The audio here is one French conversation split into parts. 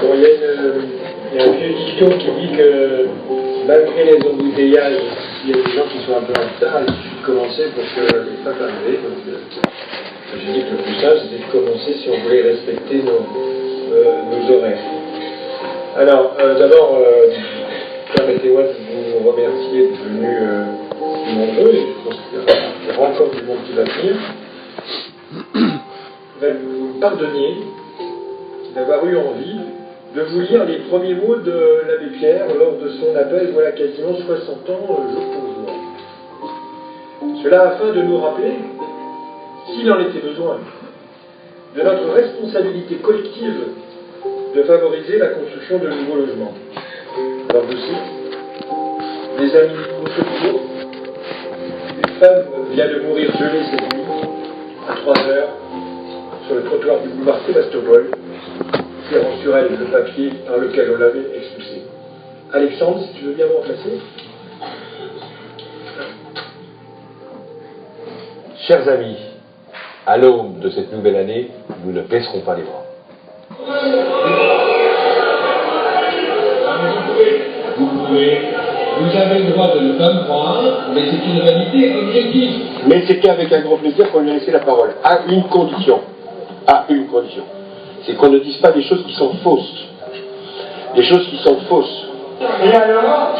Bon, il y a un vieux dicton qui dit que malgré les embouteillages, il y a des gens qui sont un peu en retard, il suffit de commencer pour que les fassent arriver. Donc, j'ai dit que le plus simple, c'était de commencer si on voulait respecter nos horaires. Alors, d'abord, permettez-moi de vous remercier d'être venus nombreux, et je pense qu'il y aura encore du monde qui va venir. Vous me pardonniez d'avoir eu envie de vous lire les premiers mots de l'abbé Pierre lors de son appel, voilà quasiment 60 ans, jour pour jour. Cela afin de nous rappeler, s'il en était besoin, de notre responsabilité collective de favoriser la construction de nouveaux logements. Alors je cite, les amis, au secours, une femme vient de mourir gelée cette nuit, à 3 heures, sur le trottoir du boulevard Sébastopol, tirant sur elle le papier par lequel on l'avait expulsé. Alexandre, si tu veux bien me remplacer. Chers amis, à l'aube de cette nouvelle année, nous ne baisserons pas les bras. Vous avez le droit de ne pas me croire, mais c'est une réalité objective. Mais c'était avec un grand plaisir qu'on lui a laissé la parole, à une condition. À une condition. C'est qu'on ne dise pas des choses qui sont fausses. Des choses qui sont fausses. Et alors,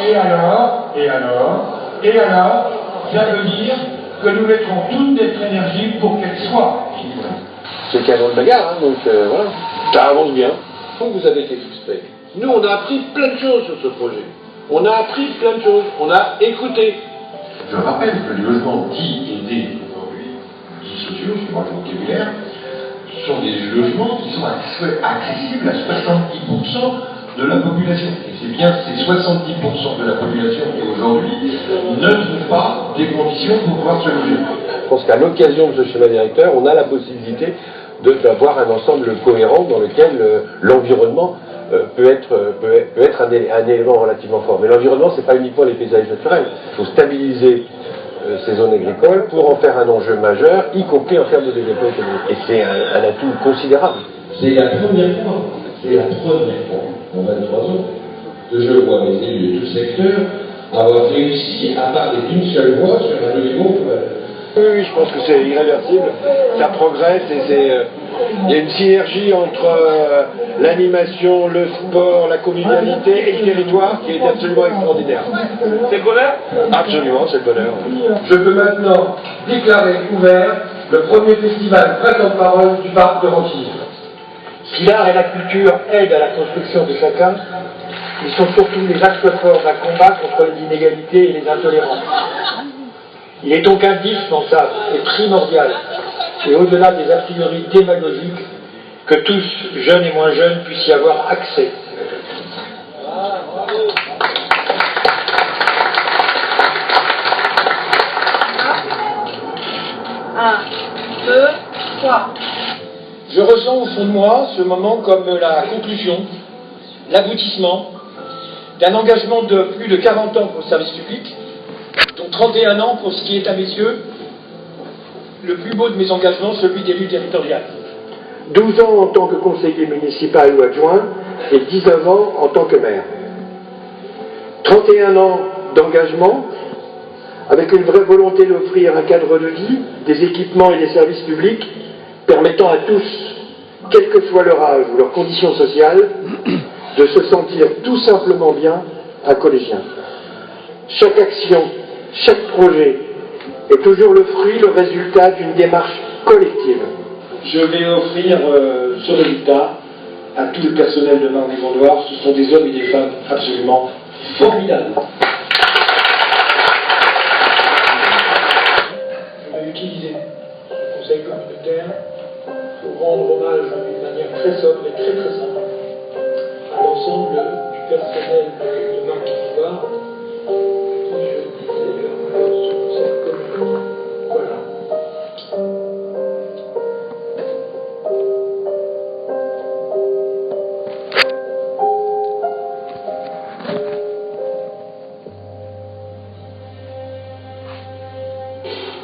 ça veut dire que nous mettrons toute notre énergie pour qu'elle soit équilibrée. C'est qu'un drôle de bagarre, hein, donc voilà. Ça avance bien. Vous avez été frustrés. Nous, on a appris plein de choses sur ce projet. On a appris plein de choses. On a écouté. Je rappelle que les logements dits aidés aujourd'hui, dits sociaux, c'est moi le vocabulaire, sont des logements qui sont accessibles à 70% de la population. Et c'est bien ces 70% de la population qui aujourd'hui ne trouvent pas des conditions pour pouvoir se loger. Je pense qu'à l'occasion de ce schéma directeur, on a la possibilité d'avoir un ensemble cohérent dans lequel l'environnement peut être un élément relativement fort. Mais l'environnement, c'est pas uniquement les paysages naturels. Il faut stabiliser ces zones agricoles pour en faire un enjeu majeur, y compris en termes de développement économique. Et c'est un atout considérable. C'est la première fois, en 23 ans, que je vois mes élus de tout secteur avoir réussi à parler d'une seule voix sur un élément. Oui, je pense que c'est irréversible, ça progresse et il y a une synergie entre l'animation, le sport, la convivialité et le territoire qui est absolument extraordinaire. C'est le bonheur ? Absolument, c'est le bonheur. Je peux maintenant déclarer ouvert le premier festival Printemps de parole du parc de Rantilly. Si l'art et la culture aident à la construction de chacun, ils sont surtout les axes forts d'un combat contre les inégalités et les intolérances. Il est donc indispensable et primordial, et au-delà des a priori démagogiques, que tous, jeunes et moins jeunes, puissent y avoir accès. Un, deux, trois. Je ressens au fond de moi ce moment comme la conclusion, l'aboutissement d'un engagement de plus de 40 ans pour le service public, dont 31 ans pour ce qui est à mes yeux le plus beau de mes engagements, celui d'élu territorial. 12 ans en tant que conseiller municipal ou adjoint et 19 ans en tant que maire. 31 ans d'engagement avec une vraie volonté d'offrir un cadre de vie, des équipements et des services publics permettant à tous, quel que soit leur âge ou leur condition sociale, de se sentir tout simplement bien un collégien. Chaque action, chaque projet est toujours le fruit, le résultat d'une démarche collective. Je vais offrir ce résultat à tout le personnel de Marne-et-Gondoire. Ce sont des hommes et des femmes absolument formidables. Je vais utiliser le conseil communautaire pour rendre hommage d'une manière très sobre et très très simple à l'ensemble du personnel de Marne-et-Gondoire qui, je disais, sur cette commune. Voilà.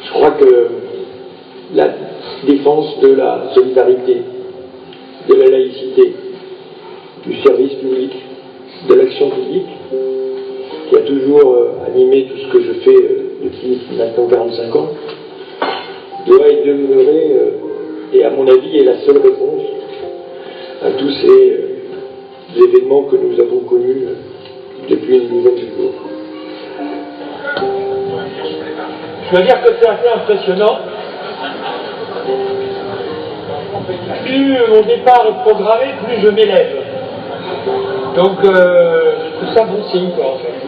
Je crois que la défense de la solidarité, de la laïcité, du service public, de l'action publique, qui a toujours animé tout ce que je fais depuis maintenant 45 ans, doit y demeurer, et à mon avis est la seule réponse à tous ces événements que nous avons connus depuis une dizaine de jours. Je veux dire que c'est assez impressionnant. Plus mon départ est programmé, plus je m'élève. Donc, je trouve ça bon signe, quoi, en fait.